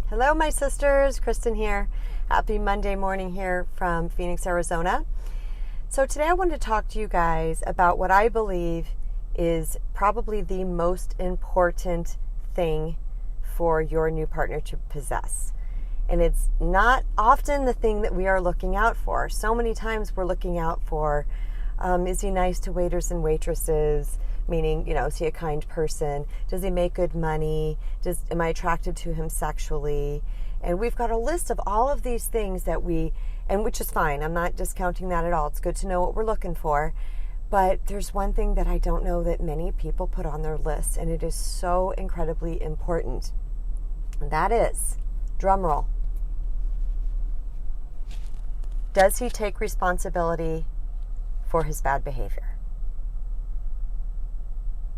Hello, my sisters. Kristen here. Happy Monday morning here from Phoenix, Arizona. So today I wanted to talk to you guys about what I believe is probably the most important thing for your new partner to possess. And it's not often the thing that we are looking out for. So many times we're looking out for, is he nice to waiters and waitresses? Meaning, is he a kind person? Does he make good money? Am I attracted to him sexually? And we've got a list of all of these things that which is fine. I'm not discounting that at all. It's good to know what we're looking for. But there's one thing that I don't know that many people put on their list, and it is so incredibly important. And that is, drum roll, does he take responsibility for his bad behavior?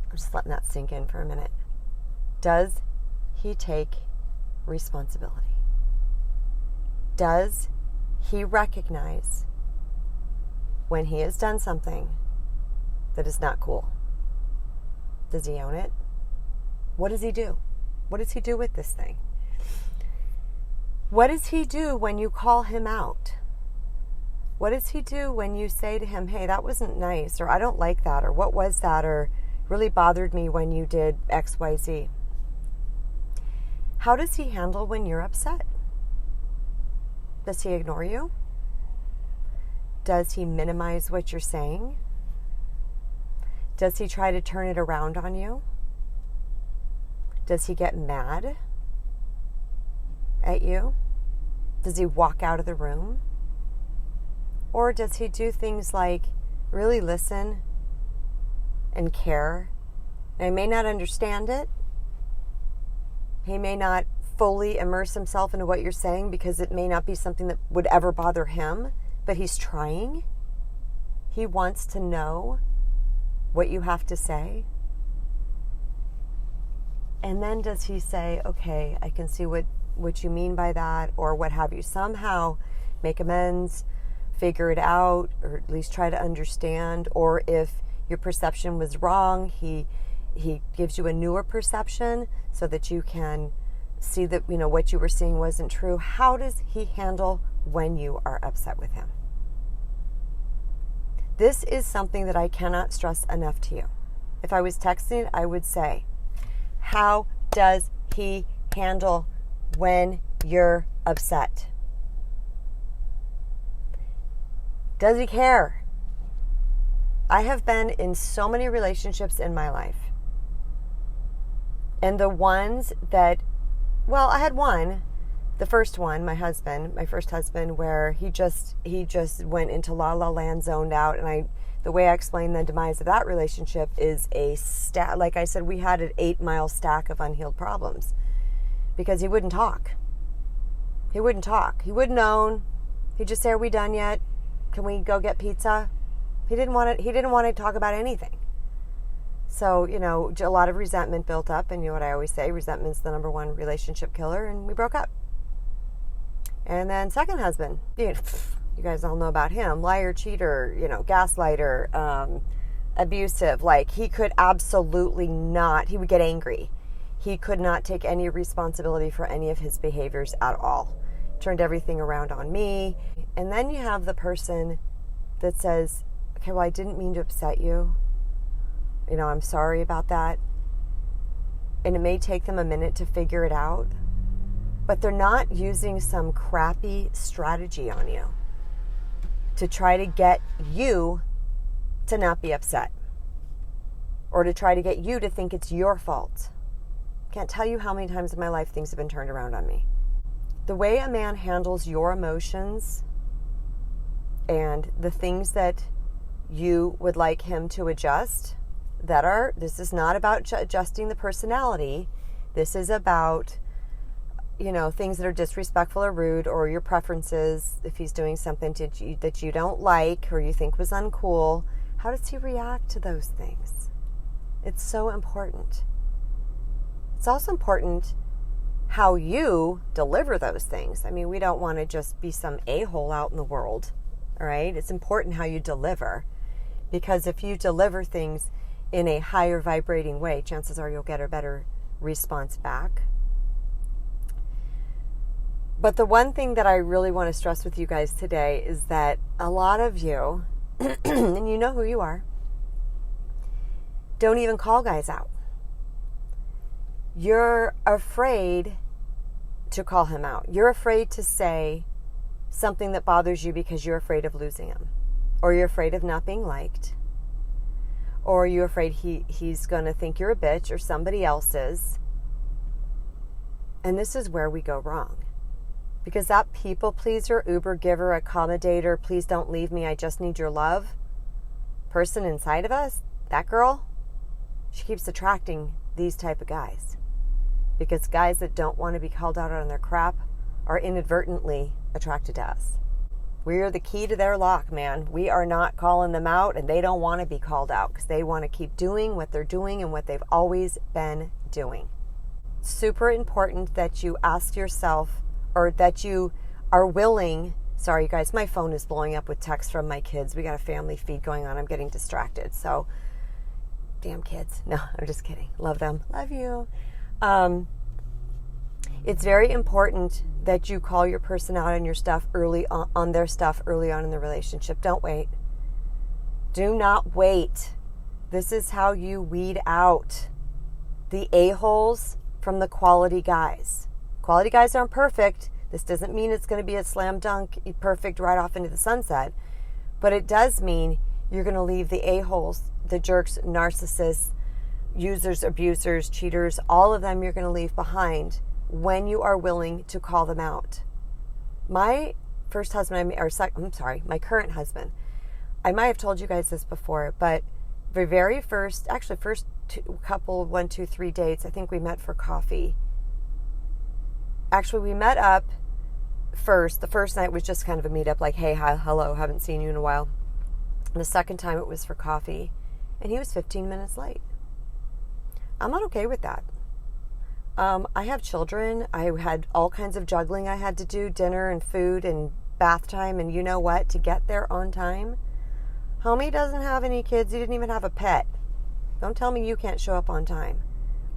I'm just letting that sink in for a minute. Does he take responsibility? Does he recognize when he has done something that is not cool? Does he own it? What does he do? What does he do with this thing? What does he do when you call him out? What does he do when you say to him, hey, that wasn't nice, or I don't like that, or what was that, or really bothered me when you did XYZ? How does he handle when you're upset? Does he ignore you? Does he minimize what you're saying? Does he try to turn it around on you? Does he get mad at you? Does he walk out of the room? Or does he do things like really listen and care? Now, he may not understand it. He may not fully immerse himself into what you're saying because it may not be something that would ever bother him, but he's trying. He wants to know what you have to say. And then does he say, okay, I can see what you mean by that, or what have you? Somehow make amends, figure it out, or at least try to understand. Or if your perception was wrong, he gives you a newer perception so that you can see that what you were seeing wasn't true. How does he handle when you are upset with him? This is something that I cannot stress enough to you. If I was texting, I would say, how does he handle when you're upset? Does he care? I have been in so many relationships in my life. And the ones that, I had one, the first one, my first husband, where he just went into la la land, zoned out. And the way I explain the demise of that relationship is like I said, we had an 8-mile stack of unhealed problems because he wouldn't talk. He wouldn't own. He'd just say, are we done yet? Can we go get pizza? He didn't want to talk about anything. So, a lot of resentment built up. And you know what I always say, resentment's the number one relationship killer. And we broke up. And then second husband, you guys all know about him. Liar, cheater, gaslighter, abusive. Like, he could absolutely not, he would get angry. He could not take any responsibility for any of his behaviors at all. Turned everything around on me. And then you have the person that says, okay, well, I didn't mean to upset you. I'm sorry about that. And it may take them a minute to figure it out, but they're not using some crappy strategy on you to try to get you to not be upset or to try to get you to think it's your fault. Can't tell you how many times in my life things have been turned around on me. The way a man handles your emotions and the things that you would like him to adjust, this is not about adjusting the personality. This is about, things that are disrespectful or rude, or your preferences. If he's doing something that you don't like or you think was uncool, how does he react to those things? It's so important. It's also important how you deliver those things. I mean, we don't want to just be some a-hole out in the world, all right? It's important how you deliver, because if you deliver things in a higher vibrating way, chances are you'll get a better response back. But the one thing that I really want to stress with you guys today is that a lot of you, and you know who you are, don't even call guys out. You're afraid to call him out. You're afraid to say something that bothers you because you're afraid of losing him, or you're afraid of not being liked, or you're afraid he's going to think you're a bitch or somebody else is. And this is where we go wrong. Because that people pleaser, Uber giver, accommodator, please don't leave me, I just need your love person inside of us, that girl, she keeps attracting these type of guys. Because guys that don't want to be called out on their crap are inadvertently attracted to us. We're the key to their lock, man. We are not calling them out, and they don't want to be called out because they want to keep doing what they're doing and what they've always been doing. Super important that you ask yourself, or that you are willing. Sorry, you guys, my phone is blowing up with texts from my kids. We got a family feed going on. I'm getting distracted. So, damn kids. No, I'm just kidding. Love them. Love you. It's very important that you call your person out on your stuff early on their stuff early on in the relationship. Don't wait. Do not wait. This is how you weed out the a-holes from the quality guys. Quality guys aren't perfect. This doesn't mean it's going to be a slam dunk, perfect right off into the sunset. But it does mean you're going to leave the a-holes, the jerks, narcissists, users, abusers, cheaters, all of them you're going to leave behind when you are willing to call them out. My first husband, my current husband, I might have told you guys this before, but the very first couple, 1, 2, 3 dates, I think we met for coffee. Actually, we met up first. The first night was just kind of a meetup, like, hey, hi, hello, haven't seen you in a while. And the second time it was for coffee, and he was 15 minutes late. I'm not okay with that. I have children. I had all kinds of juggling I had to do, dinner and food and bath time, and you know what, to get there on time. Homie doesn't have any kids. He didn't even have a pet. Don't tell me you can't show up on time.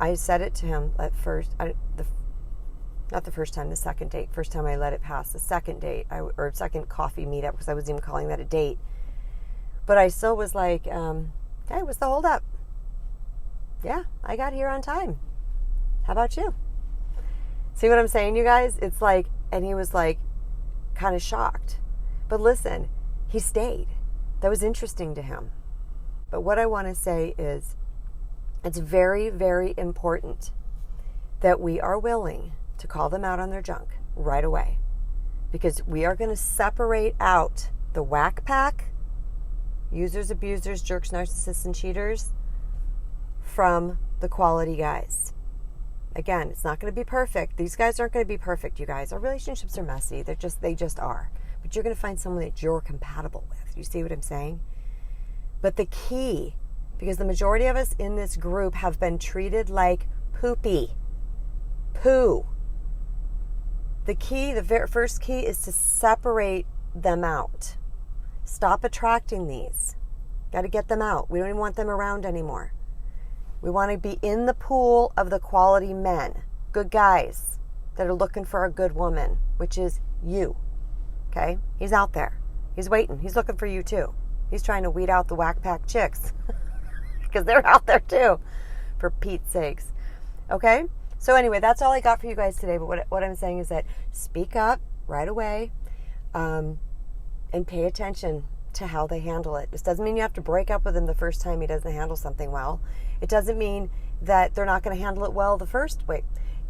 I said it to him at first, not the first time, the second date. First time I let it pass. The second date, or second coffee meetup, because I wasn't even calling that a date. But I still was like, hey, what's the holdup? Yeah, I got here on time. How about you? See what I'm saying, you guys? It's like, and he was like, kind of shocked. But listen, he stayed. That was interesting to him. But what I want to say is, it's very, very important that we are willing to call them out on their junk right away. Because we are going to separate out the whack pack, users, abusers, jerks, narcissists, and cheaters, from the quality guys. Again, it's not going to be perfect. These guys aren't going to be perfect, you guys. Our relationships are messy. They just are. But you're going to find someone that you're compatible with. You see what I'm saying? But the key, because the majority of us in this group have been treated like poopy. Poo. The key, first key is to separate them out. Stop attracting these. Got to get them out. We don't even want them around anymore. We want to be in the pool of the quality men, good guys that are looking for a good woman, which is you. Okay? He's out there. He's waiting. He's looking for you too. He's trying to weed out the whack pack chicks because they're out there too, for Pete's sakes. Okay? So anyway, that's all I got for you guys today. But what I'm saying is that speak up right away, and pay attention to how they handle it. This doesn't mean you have to break up with him the first time he doesn't handle something well. It doesn't mean that they're not going to handle it well the first way.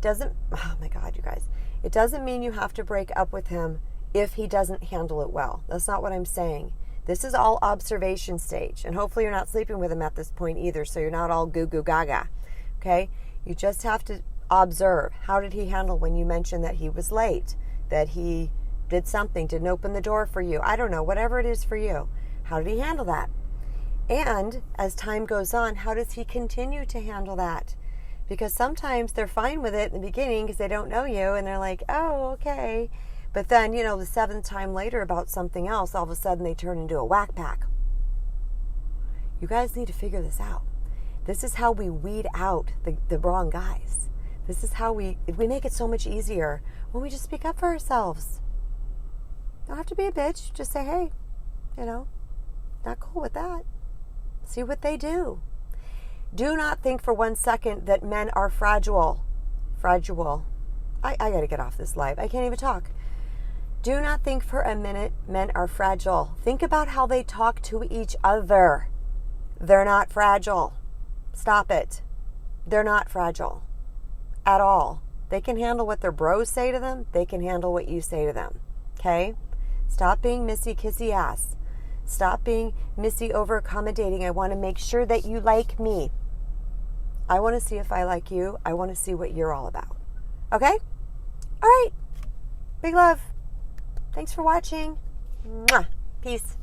Oh my God, you guys. It doesn't mean you have to break up with him if he doesn't handle it well. That's not what I'm saying. This is all observation stage. And hopefully you're not sleeping with him at this point either, so you're not all goo goo gaga. Okay? You just have to observe. How did he handle when you mentioned that he was late? That he did something, didn't open the door for you? I don't know, whatever it is for you. How did he handle that? And as time goes on, how does he continue to handle that? Because sometimes they're fine with it in the beginning because they don't know you and they're like, oh, okay. But then, the 7th time later about something else, all of a sudden they turn into a whack pack. You guys need to figure this out. This is how we weed out the wrong guys. This is how we make it so much easier when we just speak up for ourselves. Don't have to be a bitch. Just say, hey, not cool with that. See what they do. Do not think for 1 second that men are fragile. Fragile. I got to get off this live. I can't even talk. Do not think for a minute men are fragile. Think about how they talk to each other. They're not fragile. Stop it. They're not fragile at all. They can handle what their bros say to them. They can handle what you say to them. Okay? Stop being Missy Kissy ass. Stop being Missy over accommodating. I want to make sure that you like me. I want to see if I like you. I want to see what you're all about. Okay? All right. Big love. Thanks for watching. Mwah. Peace.